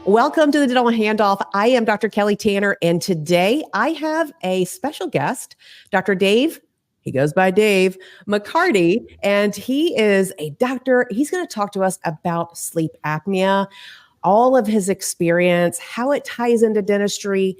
Welcome to the Dental Handoff. I am Dr. Kelly Tanner, and today I have a special guest, Dr. Dave. He goes by Dave McCarty, and he is a doctor. He's going to talk to us about sleep apnea, all of his experience, how it ties into dentistry,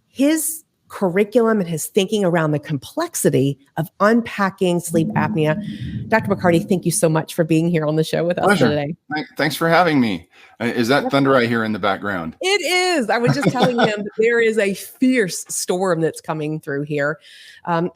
his curriculum and his thinking around the complexity of unpacking sleep apnea. Dr. McCarty, thank you so much for being here on the show with us today. Thanks for having me. Is that thunder I hear in the background? It is. I was just telling him that there is a fierce storm that's coming through here.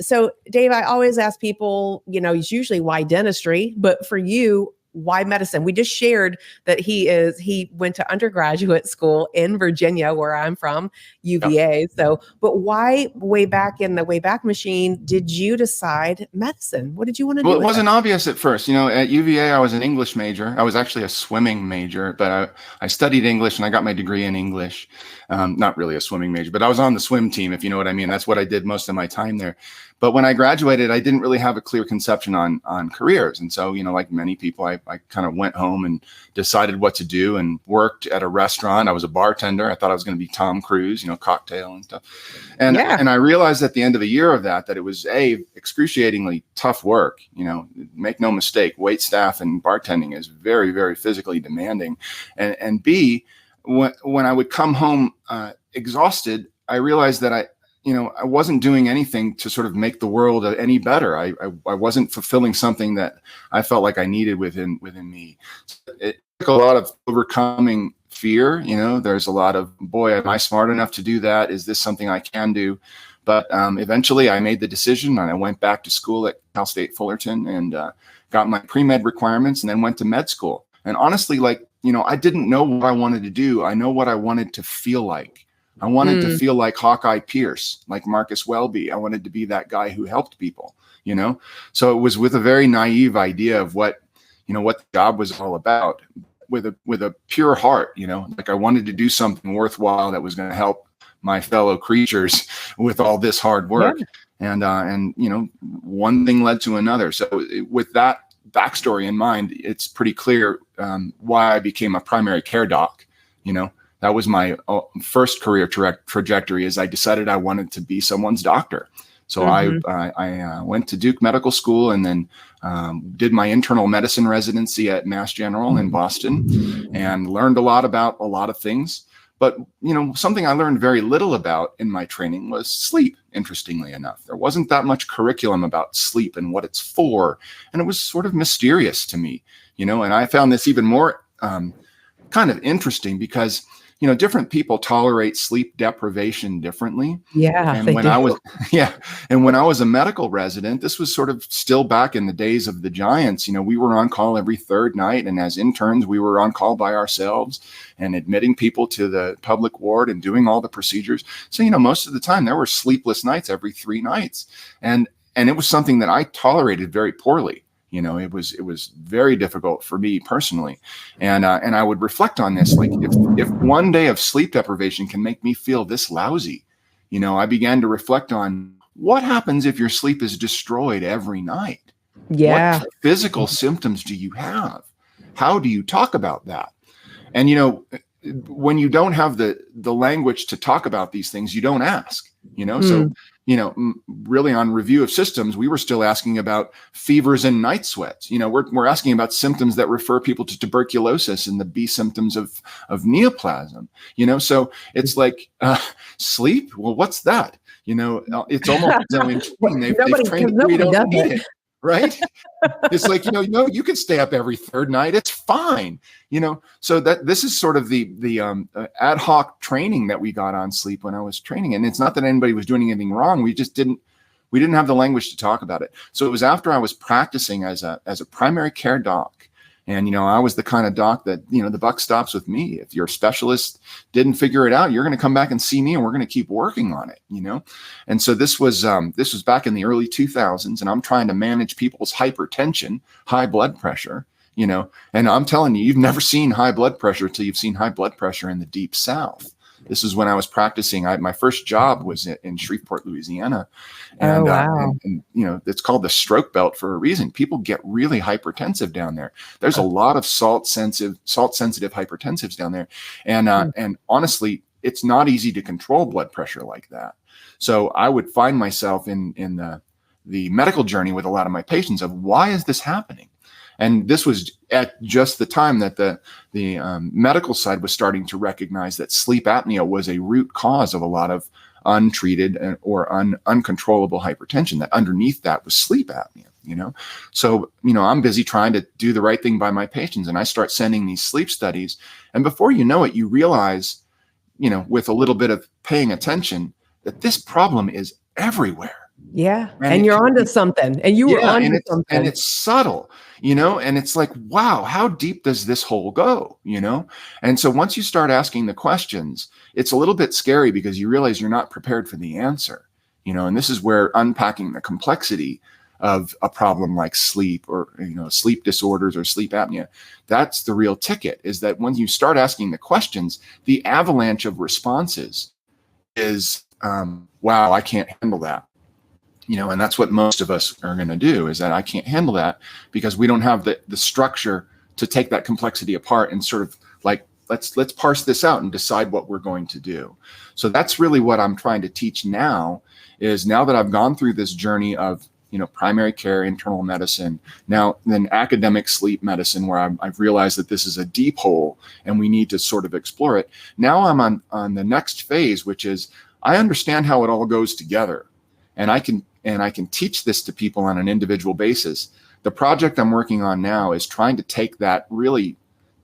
So Dave, I always ask people, it's usually why dentistry, but for you, why medicine? We just shared that he went to undergraduate school in Virginia, where I'm from, UVA. Yep. So, but why way back in the Wayback Machine did you decide medicine? What did you want to do? Well, it wasn't obvious at first. At UVA, I was an English major. I was actually a swimming major, but I studied English and I got my degree in English. Not really a swimming major, but I was on the swim team, if you know what I mean. That's what I did most of my time there. But when I graduated, I didn't really have a clear conception on careers. And so, like many people, I kind of went home and decided what to do and worked at a restaurant. I was a bartender. I thought I was going to be Tom Cruise, cocktail and stuff. And I realized at the end of a year of that it was excruciatingly tough work. Make no mistake, wait staff and bartending is very, very physically demanding. And B, when I would come home exhausted, I realized that I wasn't doing anything to sort of make the world any better. I wasn't fulfilling something that I felt like I needed within me. It took a lot of overcoming fear. There's a lot of, boy, am I smart enough to do that? Is this something I can do? But eventually I made the decision and I went back to school at Cal State Fullerton and got my pre-med requirements and then went to med school. And honestly, I didn't know what I wanted to do. I know what I wanted to feel like. I wanted to feel like Hawkeye Pierce, like Marcus Welby. I wanted to be that guy who helped people, So it was with a very naive idea of what the job was all about, with a pure heart, like I wanted to do something worthwhile that was going to help my fellow creatures with all this hard work. Yeah. And one thing led to another. So with that backstory in mind, it's pretty clear why I became a primary care doc, That was my first career trajectory, is I decided I wanted to be someone's doctor. So I went to Duke Medical School and then did my internal medicine residency at Mass General in Boston and learned a lot about a lot of things. But, something I learned very little about in my training was sleep, interestingly enough. There wasn't that much curriculum about sleep and what it's for. And it was sort of mysterious to me, and I found this even more kind of interesting because different people tolerate sleep deprivation differently. Yeah. And when I was a medical resident, this was sort of still back in the days of the giants. We were on call every third night. And as interns, we were on call by ourselves and admitting people to the public ward and doing all the procedures. So, most of the time there were sleepless nights every 3 nights. And it was something that I tolerated very poorly. It was very difficult for me personally. And I would reflect on this, like if one day of sleep deprivation can make me feel this lousy, I began to reflect on what happens if your sleep is destroyed every night. Yeah. What physical symptoms do you have? How do you talk about that? And, when you don't have the language to talk about these things, you don't ask, so really on review of systems, we were still asking about fevers and night sweats. We're asking about symptoms that refer people to tuberculosis and the B symptoms of neoplasm. So it's like sleep. Well, what's that? It's almost as though they've trained we don't need it. Right? It's like, you can stay up every third night. It's fine. So that this is sort of the ad hoc training that we got on sleep when I was training. And it's not that anybody was doing anything wrong. We didn't have the language to talk about it. So it was after I was practicing as a primary care doc. And, I was the kind of doc that, the buck stops with me. If your specialist didn't figure it out, you're going to come back and see me and we're going to keep working on it, And so this was back in the early 2000s, and I'm trying to manage people's hypertension, high blood pressure, and I'm telling you, you've never seen high blood pressure till you've seen high blood pressure in the deep South. This is when I was practicing. My first job was in Shreveport, Louisiana. And, Oh, wow. and, you know, it's called the stroke belt for a reason. People get really hypertensive down there. There's a lot of salt sensitive hypertensives down there. And honestly, it's not easy to control blood pressure like that. So I would find myself in the medical journey with a lot of my patients of, why is this happening? And this was at just the time that the medical side was starting to recognize that sleep apnea was a root cause of a lot of untreated or uncontrollable hypertension. That underneath that was sleep apnea, you know? So, you know, I'm busy trying to do the right thing by my patients, and I start sending these sleep studies. And before you know it, you realize, you know, with a little bit of paying attention, that this problem is everywhere. Yeah. And you're onto something. And you were onto something. And it's subtle, you know, and it's like, wow, how deep does this hole go, you know? And so once you start asking the questions, it's a little bit scary because you realize you're not prepared for the answer, you know, and this is where unpacking the complexity of a problem like sleep or, you know, sleep disorders or sleep apnea, that's the real ticket, is that when you start asking the questions, the avalanche of responses is, wow, I can't handle that. You know, and that's what most of us are going to do, is that I can't handle that because we don't have the structure to take that complexity apart and sort of like, let's parse this out and decide what we're going to do. So that's really what I'm trying to teach now, is now that I've gone through this journey of, you know, primary care, internal medicine, now then academic sleep medicine, where I've realized that this is a deep hole and we need to sort of explore it. Now I'm on the next phase, which is I understand how it all goes together, and I can teach this to people on an individual basis. The project I'm working on now is trying to take that really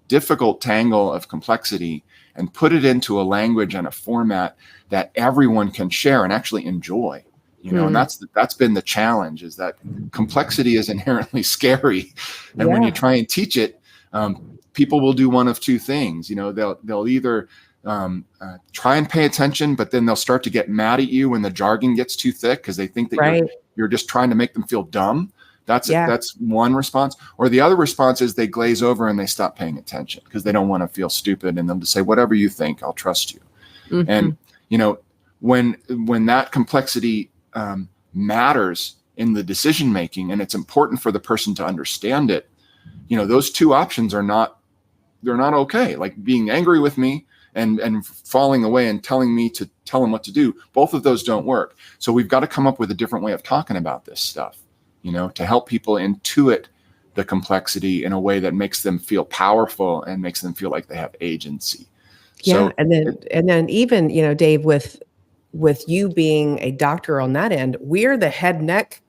difficult tangle of complexity and put it into a language and a format that everyone can share and actually enjoy. You know, and that's been the challenge, is that complexity is inherently scary. And when you try and teach it, people will do one of two things. You know, they'll either try and pay attention, but then they'll start to get mad at you when the jargon gets too thick because they think that you're just trying to make them feel dumb. That's one response. Or the other response is they glaze over and they stop paying attention because they don't want to feel stupid, and they'll just say, whatever you think, I'll trust you. Mm-hmm. And, you know, when that complexity matters in the decision making, and it's important for the person to understand it, you know, those two options they're not okay. Like being angry with me and falling away and telling me to tell them what to do, both of those don't work. So we've got to come up with a different way of talking about this stuff, you know, to help people intuit the complexity in a way that makes them feel powerful and makes them feel like they have agency. Yeah. So and then even, you know, Dave, with you being a doctor on that end, we're the head neck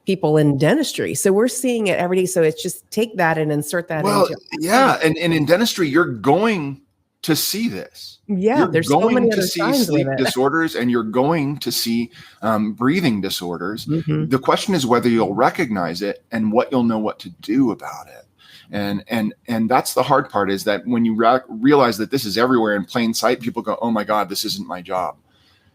people in dentistry. So we're seeing it every day. So it's just take that and insert that. Well, yeah. And in dentistry, you're going to see this. Yeah. You're there's going so many to other see sleep disorders, and you're going to see breathing disorders. Mm-hmm. The question is whether you'll recognize it and what you'll know what to do about it. And that's the hard part, is that when you realize that this is everywhere in plain sight, people go, oh my God, this isn't my job.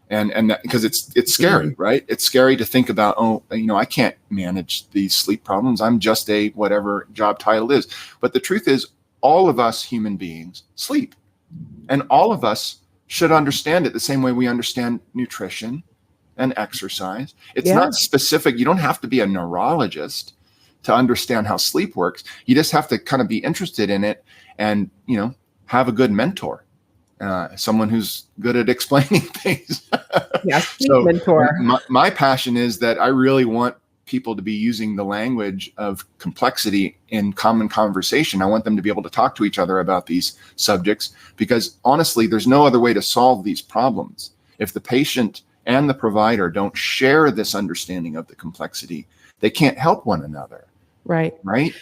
And that, because it's scary, mm-hmm. right? It's scary to think about, oh, you know, I can't manage these sleep problems. I'm just a whatever job title is. But the truth is, all of us human beings sleep. And all of us should understand it the same way we understand nutrition and exercise. It's not specific. You don't have to be a neurologist to understand how sleep works. You just have to kind of be interested in it and, you know, have a good mentor. Someone who's good at explaining things. So mentor. My passion is that I really want people to be using the language of complexity in common conversation. I want them to be able to talk to each other about these subjects, because honestly, there's no other way to solve these problems. If the patient and the provider don't share this understanding of the complexity, they can't help one another. Right. Right.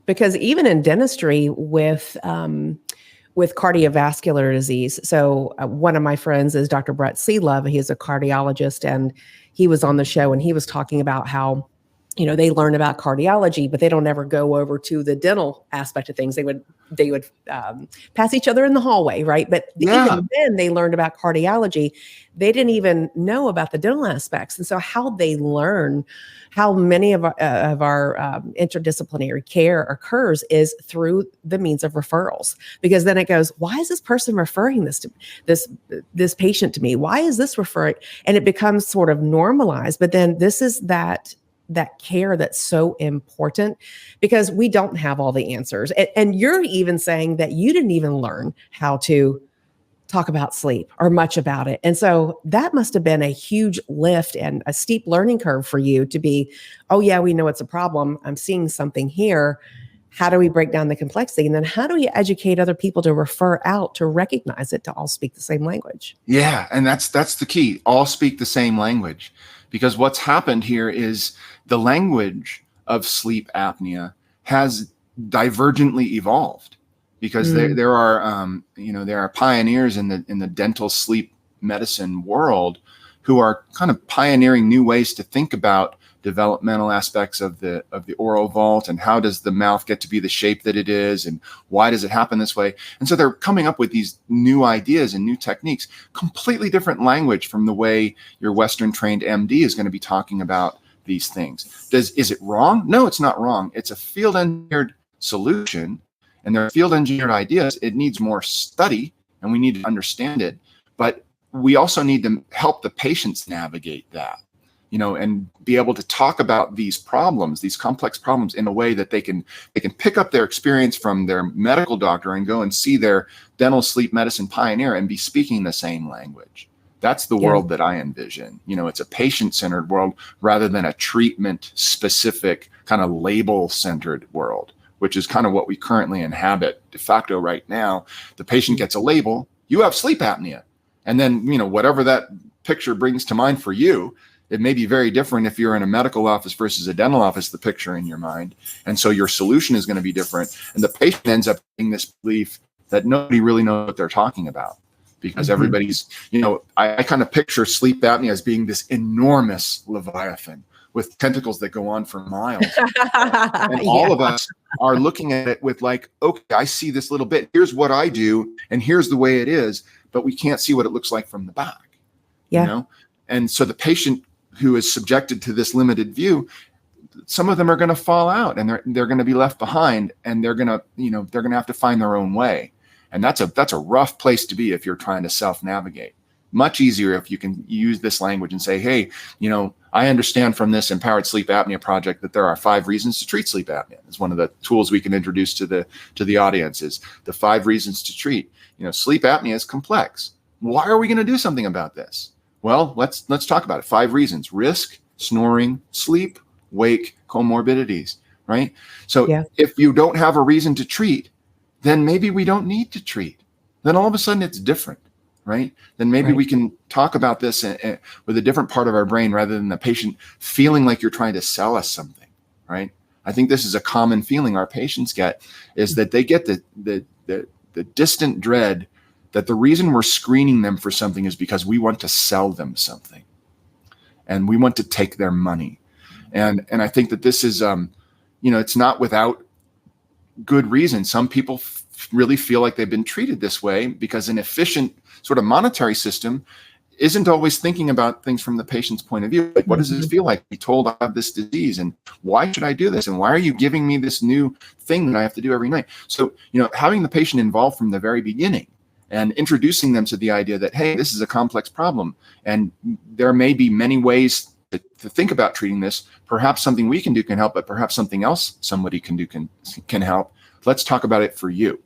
Because even in dentistry with cardiovascular disease. So one of my friends is Dr. Brett Seelove. He is a cardiologist, and he was on the show and he was talking about how they learn about cardiology, but they don't ever go over to the dental aspect of things. They would pass each other in the hallway, right? But even then, they learned about cardiology. They didn't even know about the dental aspects, and so how they learn how many of our interdisciplinary care occurs is through the means of referrals. Because then it goes, why is this person referring this patient to me? Why is this referring? And it becomes sort of normalized. But then this is that care that's so important, because we don't have all the answers. And you're even saying that you didn't even learn how to talk about sleep or much about it. And so that must have been a huge lift and a steep learning curve for you to be, oh yeah, we know it's a problem. I'm seeing something here. How do we break down the complexity? And then how do we educate other people to refer out, to recognize it, to all speak the same language? Yeah. And that's the key. All speak the same language. Because what's happened here is the language of sleep apnea has divergently evolved, because there are pioneers in the dental sleep medicine world who are kind of pioneering new ways to think about developmental aspects of the oral vault, and how does the mouth get to be the shape that it is, and why does it happen this way. And so they're coming up with these new ideas and new techniques, completely different language from the way your Western trained MD is going to be talking about these things. Is it wrong? No, it's not wrong. It's a field engineered solution, and there are field engineered ideas. It needs more study, and we need to understand it, but we also need to help the patients navigate that, and be able to talk about these problems, these complex problems, in a way that they can pick up their experience from their medical doctor and go and see their dental sleep medicine pioneer and be speaking the same language. That's the world that I envision. It's a patient-centered world rather than a treatment-specific kind of label-centered world, which is kind of what we currently inhabit de facto right now. The patient gets a label, you have sleep apnea. And then, whatever that picture brings to mind for you, it may be very different if you're in a medical office versus a dental office, the picture in your mind. And so your solution is going to be different. And the patient ends up getting this belief that nobody really knows what they're talking about, because everybody's, I kind of picture sleep apnea as being this enormous leviathan with tentacles that go on for miles. And all of us are looking at it with like, okay, I see this little bit. Here's what I do, and here's the way it is, but we can't see what it looks like from the back. And so the patient who is subjected to this limited view, some of them are going to fall out, and they're going to be left behind, and they're going to have to find their own way. And that's a rough place to be if you're trying to self-navigate. Much easier if you can use this language and say, hey, I understand from this Empowered Sleep Apnea project that there are 5 reasons to treat sleep apnea. It's one of the tools we can introduce to the audience, is the 5 reasons to treat. Sleep apnea is complex. Why are we going to do something about this? Well, let's talk about it. 5 reasons: risk, snoring, sleep, wake, comorbidities, right? So if you don't have a reason to treat, then maybe we don't need to treat. Then all of a sudden it's different, right? Then maybe we can talk about this with a different part of our brain, rather than the patient feeling like you're trying to sell us something, right? I think this is a common feeling our patients get, is that they get the distant dread that the reason we're screening them for something is because we want to sell them something, and we want to take their money. And I think that this is, it's not without good reason. Some people really feel like they've been treated this way because an efficient sort of monetary system isn't always thinking about things from the patient's point of view. Like, what does this feel like to be told I have this disease, and why should I do this? And why are you giving me this new thing that I have to do every night? So, having the patient involved from the very beginning and introducing them to the idea that, hey, this is a complex problem, and there may be many ways to think about treating this. Perhaps something we can do can help, but perhaps something else somebody can do can help. Let's talk about it for you,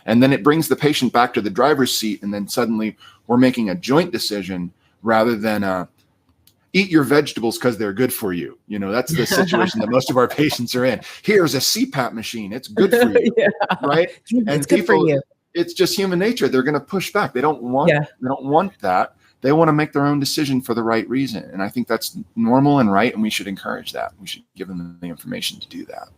And then it brings the patient back to the driver's seat, and then suddenly we're making a joint decision rather than eat your vegetables because they're good for you. That's the situation that most of our patients are in. Here's a CPAP machine. It's good for you, right? And it's good for you. It's just human nature. They're going to push back. They don't want that. They want to make their own decision for the right reason. And I think that's normal and right, and we should encourage that. We should give them the information to do that.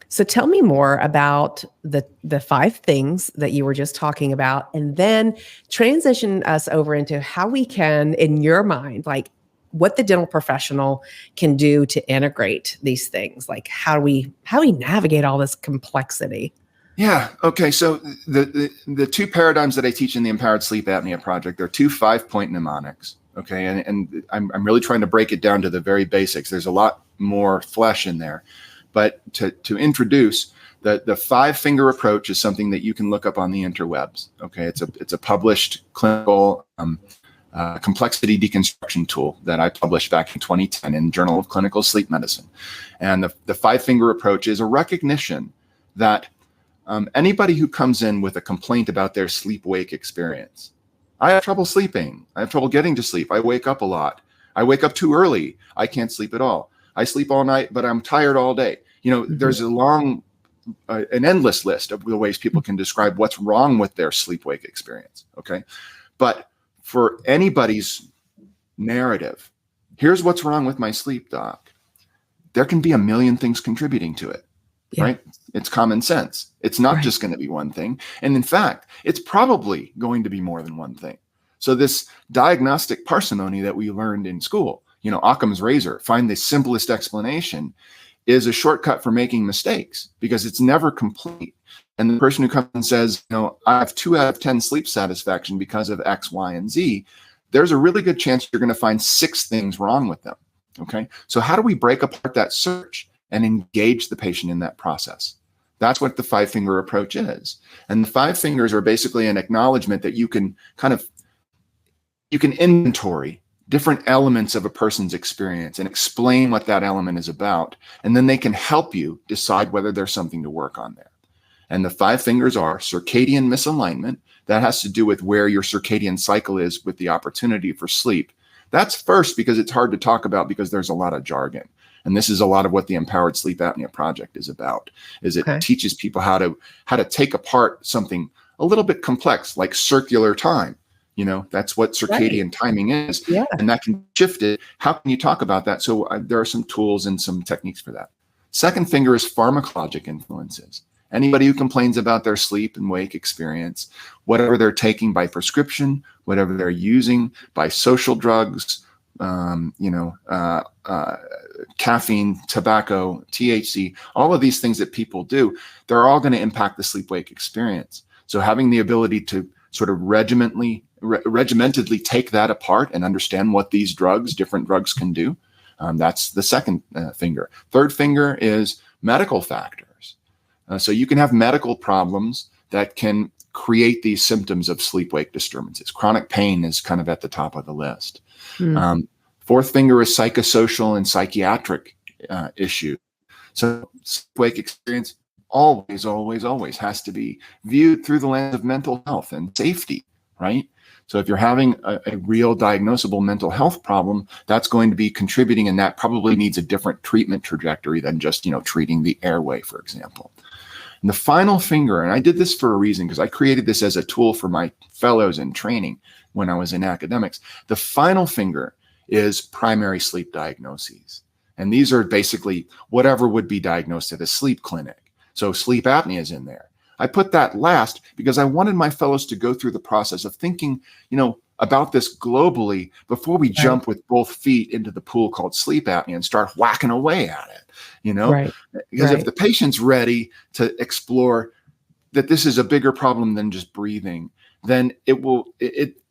So tell me more about the 5 things that you were just talking about, and then transition us over into how we can, in your mind, like, what the dental professional can do to integrate these things. Like how we navigate all this complexity. Yeah. Okay. So the two paradigms that I teach in the Empowered Sleep Apnea Project, they're 2 5-point mnemonics. Okay. And I'm really trying to break it down to the very basics. There's a lot more flesh in there, but to introduce the 5-finger approach is something that you can look up on the interwebs. Okay. It's a published clinical complexity deconstruction tool that I published back in 2010 in Journal of Clinical Sleep Medicine. And the 5-finger approach is a recognition that anybody who comes in with a complaint about their sleep-wake experience, I have trouble sleeping. I have trouble getting to sleep. I wake up a lot. I wake up too early. I can't sleep at all. I sleep all night, but I'm tired all day. There's a long, an endless list of the ways people can describe what's wrong with their sleep-wake experience. Okay. But for anybody's narrative, here's what's wrong with my sleep, doc. There can be a million things contributing to it. Yeah. Right? It's common sense. It's not just going to be one thing. And in fact, it's probably going to be more than one thing. So this diagnostic parsimony that we learned in school, Occam's razor, find the simplest explanation, is a shortcut for making mistakes because it's never complete. And the person who comes and says, I have 2 out of 10 sleep satisfaction because of X, Y, and Z, there's a really good chance you're going to find 6 things wrong with them. Okay. So how do we break apart that search and engage the patient in that process? That's what the 5-finger approach is. And the 5 fingers are basically an acknowledgement that you can inventory different elements of a person's experience and explain what that element is about. And then they can help you decide whether there's something to work on there. And the 5 fingers are circadian misalignment. That has to do with where your circadian cycle is with the opportunity for sleep. That's first because it's hard to talk about because there's a lot of jargon. And this is a lot of what the Empowered Sleep Apnea Project is about, is it teaches people how to take apart something a little bit complex, like circular time. That's what circadian timing is. Yeah. And that can shift it. How can you talk about that? So there are some tools and some techniques for that. Second finger is pharmacologic influences. Anybody who complains about their sleep and wake experience, whatever they're taking by prescription, whatever they're using by social drugs, caffeine, tobacco, THC, all of these things that people do, they're all going to impact the sleep-wake experience. So having the ability to sort of regimentedly take that apart and understand what these different drugs can do, that's the second finger. Third finger is medical factors. So you can have medical problems that can create these symptoms of sleep-wake disturbances. Chronic pain is kind of at the top of the list. Fourth finger is psychosocial and psychiatric issue. So sleep-wake experience always, always, always has to be viewed through the lens of mental health and safety, right? So if you're having a real diagnosable mental health problem, that's going to be contributing, and that probably needs a different treatment trajectory than just, treating the airway, for example. And the final finger, and I did this for a reason because I created this as a tool for my fellows in training when I was in academics. The final finger is primary sleep diagnoses. And these are basically whatever would be diagnosed at a sleep clinic. So sleep apnea is in there. I put that last because I wanted my fellows to go through the process of thinking, about this globally before we jump with both feet into the pool called sleep apnea and start whacking away at it, Because if the patient's ready to explore that this is a bigger problem than just breathing, then it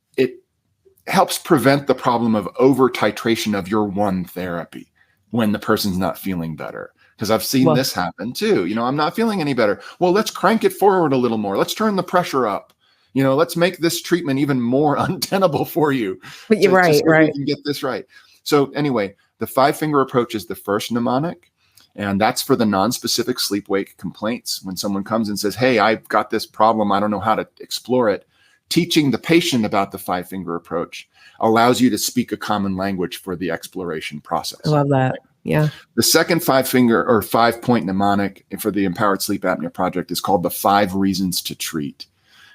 helps prevent the problem of over titration of your one therapy when the person's not feeling better. Because I've seen this happen too. I'm not feeling any better. Well, let's crank it forward a little more. Let's turn the pressure up. Let's make this treatment even more untenable for you. But you're right. We can get this right. So anyway, the 5-finger approach is the first mnemonic, and that's for the non-specific sleep-wake complaints. When someone comes and says, hey, I've got this problem, I don't know how to explore it. Teaching the patient about the 5-finger approach allows you to speak a common language for the exploration process. I love that. Yeah. The second 5-finger or 5-point mnemonic for the Empowered Sleep Apnea Project is called the 5 reasons to treat.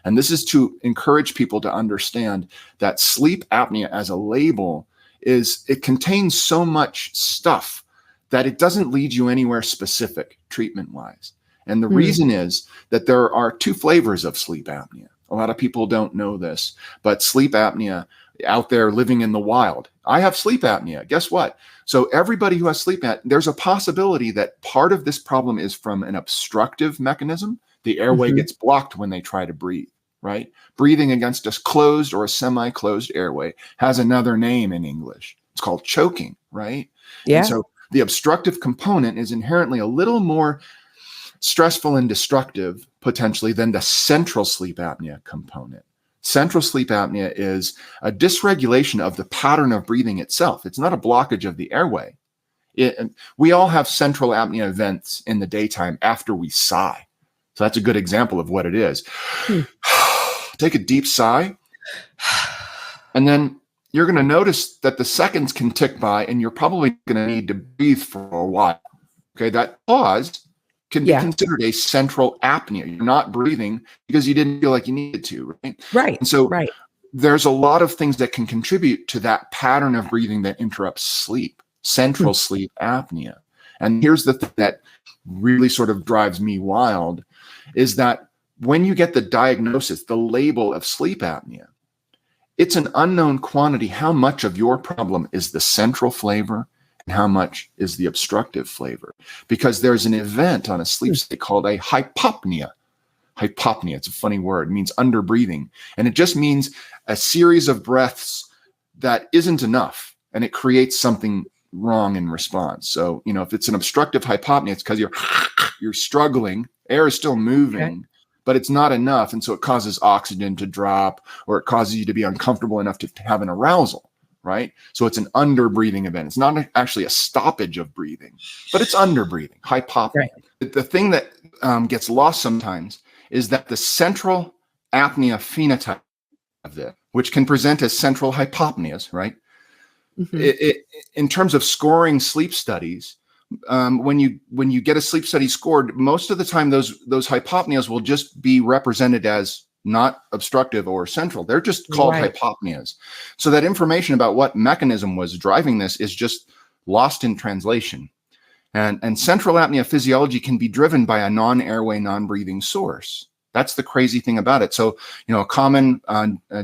And this is to encourage people to understand that sleep apnea as a label it contains so much stuff that it doesn't lead you anywhere specific treatment-wise. And the reason is that there are 2 flavors of sleep apnea. A lot of people don't know this, but sleep apnea out there living in the wild I have sleep apnea. Guess what? So everybody who has sleep apnea, there's a possibility that part of this problem is from an obstructive mechanism. The airway gets blocked when they try to breathe, right? Breathing against a closed or a semi-closed airway has another name in English. It's called choking, right? Yeah. And so the obstructive component is inherently a little more stressful and destructive potentially than the central sleep apnea component. Central sleep apnea is a dysregulation of the pattern of breathing itself. It's not a blockage of the airway. We all have central apnea events in the daytime after we sigh. So that's a good example of what it is. Take a deep sigh, and then you're going to notice that the seconds can tick by, and you're probably going to need to breathe for a while. Okay, that pause can be considered a central apnea. You're not breathing because you didn't feel like you needed to, right? Right. And so there's a lot of things that can contribute to that pattern of breathing that interrupts sleep, central sleep apnea. And here's the thing that really sort of drives me wild is that when you get the diagnosis, the label of sleep apnea, it's an unknown quantity how much of your problem is the central flavor and how much is the obstructive flavor. Because there's an event on a sleep state called a hypopnea. Hypopnea, it's a funny word, it means under breathing. And it just means a series of breaths that isn't enough, and it creates something wrong in response. So, if it's an obstructive hypopnea, it's because you're struggling, air is still moving, but it's not enough. And so it causes oxygen to drop, or it causes you to be uncomfortable enough to have an arousal, right? So it's an under breathing event. It's not actually a stoppage of breathing, but it's under breathing, hypopnea. The thing that gets lost sometimes is that the central apnea phenotype of this, which can present as central hypopneas, right? In terms of scoring sleep studies, when you get a sleep study scored, most of the time those hypopneas will just be represented as not obstructive or central. They're just called hypopneas. So that information about what mechanism was driving this is just lost in translation. And central apnea physiology can be driven by a non-airway, non-breathing source. That's the crazy thing about it. So, a common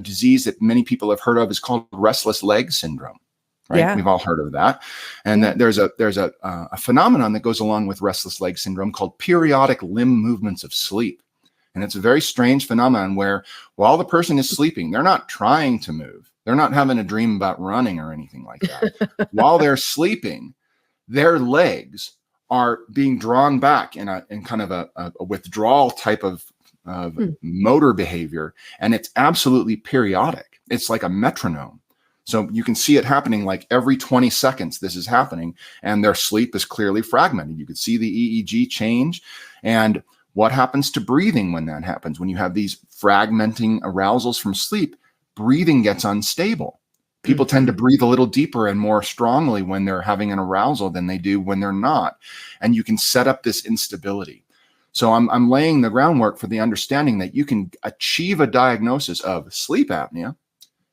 disease that many people have heard of is called restless leg syndrome. Right? Yeah. We've all heard of that. And that there's a phenomenon that goes along with restless leg syndrome called periodic limb movements of sleep. And it's a very strange phenomenon where while the person is sleeping, they're not trying to move. They're not having a dream about running or anything like that. While they're sleeping, their legs are being drawn back in kind of a withdrawal type of motor behavior. And it's absolutely periodic. It's like a metronome. So you can see it happening like every 20 seconds, this is happening, and their sleep is clearly fragmented. You can see the EEG change. And what happens to breathing when that happens? When you have these fragmenting arousals from sleep, breathing gets unstable. People tend to breathe a little deeper and more strongly when they're having an arousal than they do when they're not. And you can set up this instability. So I'm laying the groundwork for the understanding that you can achieve a diagnosis of sleep apnea,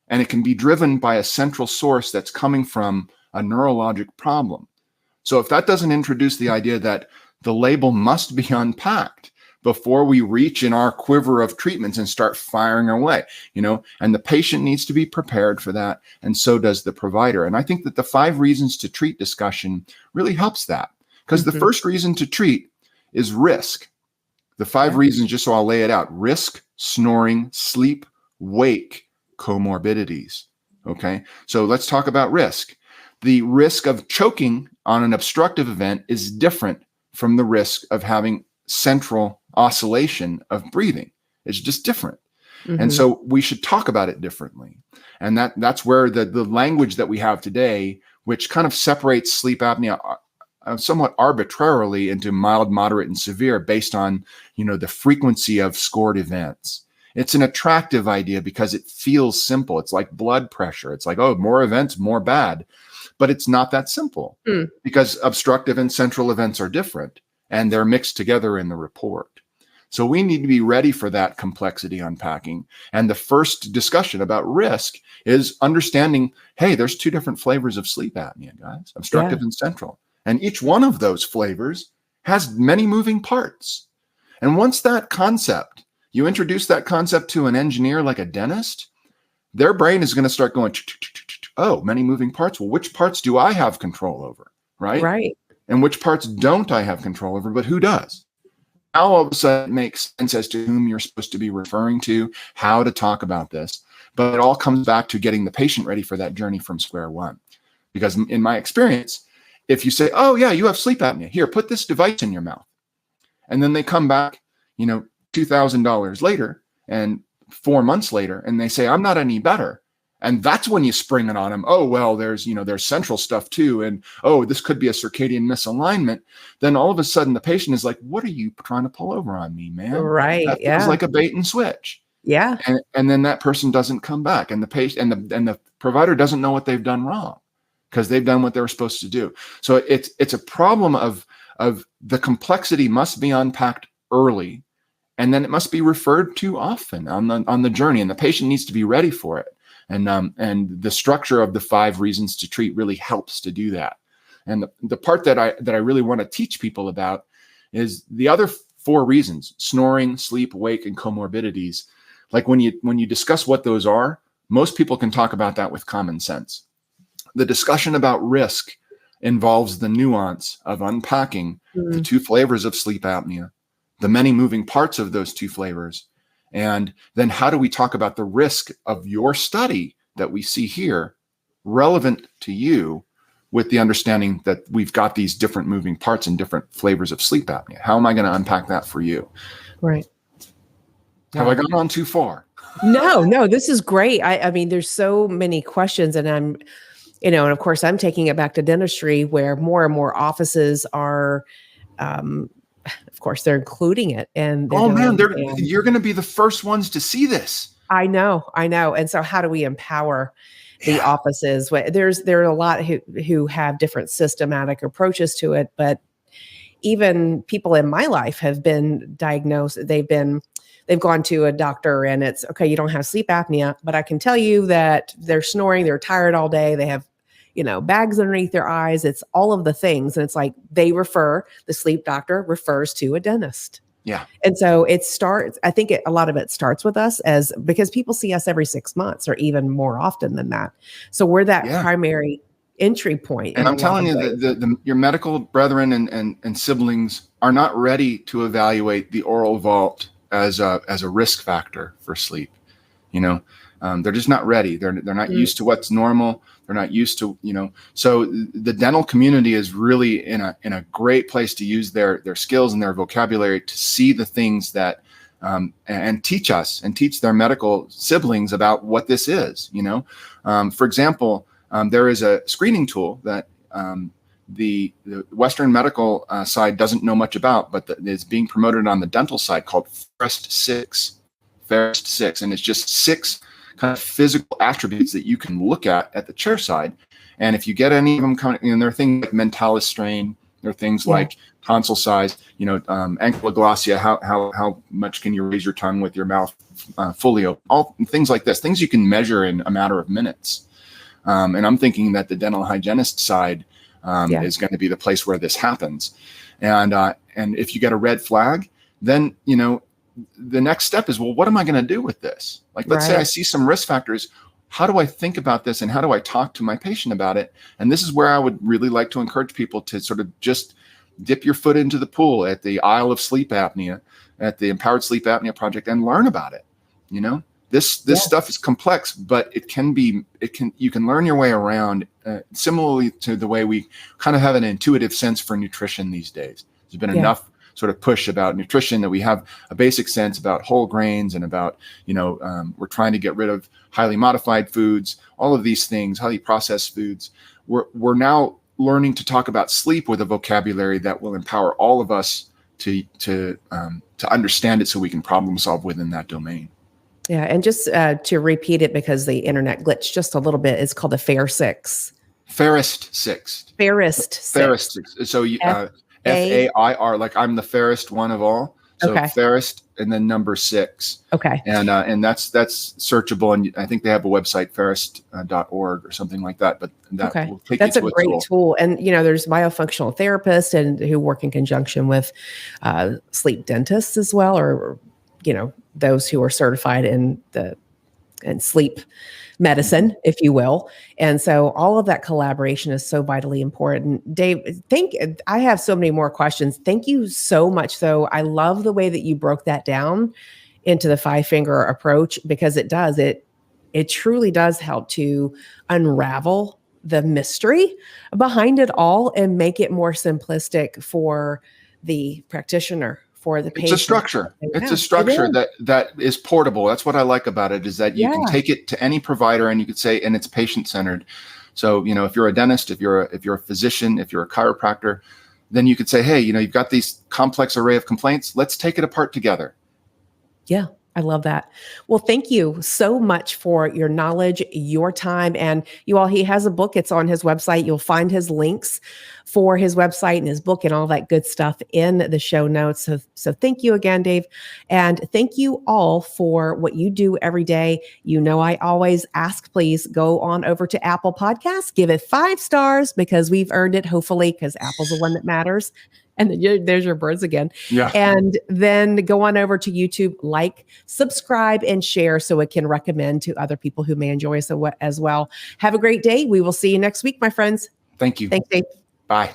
and it can be driven by a central source that's coming from a neurologic problem. So if that doesn't introduce the idea that the label must be unpacked before we reach in our quiver of treatments and start firing away, and the patient needs to be prepared for that, and so does the provider. And I think that the 5 reasons to treat discussion really helps that, because the first reason to treat is risk. The 5 reasons, just so I'll lay it out: risk, snoring, sleep, wake, comorbidities. Okay, so let's talk about risk. The risk of choking on an obstructive event is different from the risk of having central oscillation of breathing. It's just different. And so we should talk about it differently. And that's where the language that we have today, which kind of separates sleep apnea somewhat arbitrarily into mild, moderate, and severe based on, the frequency of scored events. It's an attractive idea because it feels simple. It's like blood pressure. It's like, oh, more events, more bad. But it's not that simple because obstructive and central events are different and they're mixed together in the report. So we need to be ready for that complexity unpacking. And the first discussion about risk is understanding, hey, there's 2 different flavors of sleep apnea, guys, obstructive and central. And each one of those flavors has many moving parts. And once you introduce that concept to an engineer like a dentist, their brain is going to start going, Oh, many moving parts. Well, which parts do I have control over? Right. Right. And which parts don't I have control over, but who does? Now all of a sudden it makes sense as to whom you're supposed to be referring to, how to talk about this. But it all comes back to getting the patient ready for that journey from square one. Because in my experience, if you say, oh yeah, you have sleep apnea, here, put this device in your mouth. And then they come back, $2,000 later and 4 months later, and they say, I'm not any better. And that's when you spring it on them. Oh, well, there's central stuff too. And, oh, this could be a circadian misalignment. Then all of a sudden the patient is like, what are you trying to pull over on me, man? Right. That feels like a bait and switch. Yeah. And then that person doesn't come back. And the patient and the provider doesn't know what they've done wrong because they've done what they were supposed to do. So it's a problem of the complexity must be unpacked early, and then it must be referred to often on the journey. And the patient needs to be ready for it. And the structure of the 5 reasons to treat really helps to do that. And the part that I really want to teach people about is the other 4 reasons: snoring, sleep, wake, and comorbidities. Like when you discuss what those are, most people can talk about that with common sense. The discussion about risk involves the nuance of unpacking the 2 flavors of sleep apnea, the many moving parts of those 2 flavors. And then how do we talk about the risk of your study that we see here relevant to you with the understanding that we've got these different moving parts and different flavors of sleep apnea? How am I going to unpack that for you? Right. Have I gone on too far? No, this is great. I mean, there's so many questions, and I'm, and of course I'm taking it back to dentistry where more and more offices are, of course, they're including it. And you're going to be the first ones to see this. I know. And so how do we empower the offices? There are a lot who have different systematic approaches to it, but even people in my life have been diagnosed. They've gone to a doctor and it's okay, you don't have sleep apnea, but I can tell you that they're snoring, they're tired all day, they have bags underneath their eyes. It's all of the things. And it's like the sleep doctor refers to a dentist. Yeah. And so I think a lot of it starts with us because people see us every 6 months or even more often than that. So we're that primary entry point. And I'm telling you, your medical brethren and siblings are not ready to evaluate the oral vault as a risk factor for sleep. They're just not ready. They're not used to what's normal. They're not used to, so the dental community is really in a great place to use their skills and their vocabulary to see the things that, and teach us and teach their medical siblings about what this is, For example, there is a screening tool that the Western medical side doesn't know much about, but is being promoted on the dental side called Ferrest 6. And it's just 6 kind of physical attributes that you can look at the chair side. And if you get any of them coming, there are things like mentalis strain, there are things like tonsil size, ankyloglosia, how much can you raise your tongue with your mouth fully open, all things like this, things you can measure in a matter of minutes. And I'm thinking that the dental hygienist side is going to be the place where this happens. And if you get a red flag, then, the next step is, well, what am I going to do with this? Like, let's say I see some risk factors. How do I think about this? And how do I talk to my patient about it? And this is where I would really like to encourage people to sort of just dip your foot into the pool at the Isle of Sleep Apnea, at the Empowered Sleep Apnea Project, and learn about it. This stuff is complex, but you can learn your way around similarly to the way we kind of have an intuitive sense for nutrition these days. There's been enough sort of push about nutrition that we have a basic sense about whole grains and about, we're trying to get rid of highly modified foods, all of these things, highly processed foods. We're now learning to talk about sleep with a vocabulary that will empower all of us to understand it so we can problem solve within that domain. Yeah. And just to repeat it, because the internet glitched just a little bit, it's called the Ferrest 6. So you, FAIR, like I'm the fairest one of all. So Ferrest and then number 6. Okay. And that's searchable. And I think they have a website, ferrest.org or something like that. But that will take that's you to a great tool. And, there's biofunctional therapists and who work in conjunction with sleep dentists as well, or those who are certified in the and sleep medicine, if you will. And so all of that collaboration is so vitally important. Dave, I have so many more questions. Thank you so much. So I love the way that you broke that down into the 5-finger approach, because it truly does help to unravel the mystery behind it all and make it more simplistic for the practitioner, for the patient. It's a structure. It's a structure that is portable. That's what I like about it, is that you can take it to any provider and you could say, and it's patient centered. So, if you're a dentist, if you're a physician, if you're a chiropractor, then you could say, hey, you've got these complex array of complaints. Let's take it apart together. Yeah. I love that. Well, thank you so much for your knowledge, your time. And you all, he has a book. It's on his website. You'll find his links for his website and his book and all that good stuff in the show notes. So thank you again, Dave. And thank you all for what you do every day. I always ask, please go on over to Apple Podcasts, give it 5 stars, because we've earned it, hopefully, because Apple's the one that matters. And then there's your birds again. Yeah. And then go on over to YouTube, subscribe, and share so it can recommend to other people who may enjoy us as well. Have a great day. We will see you next week, my friends. Thank you. Thanks, Dave. Bye.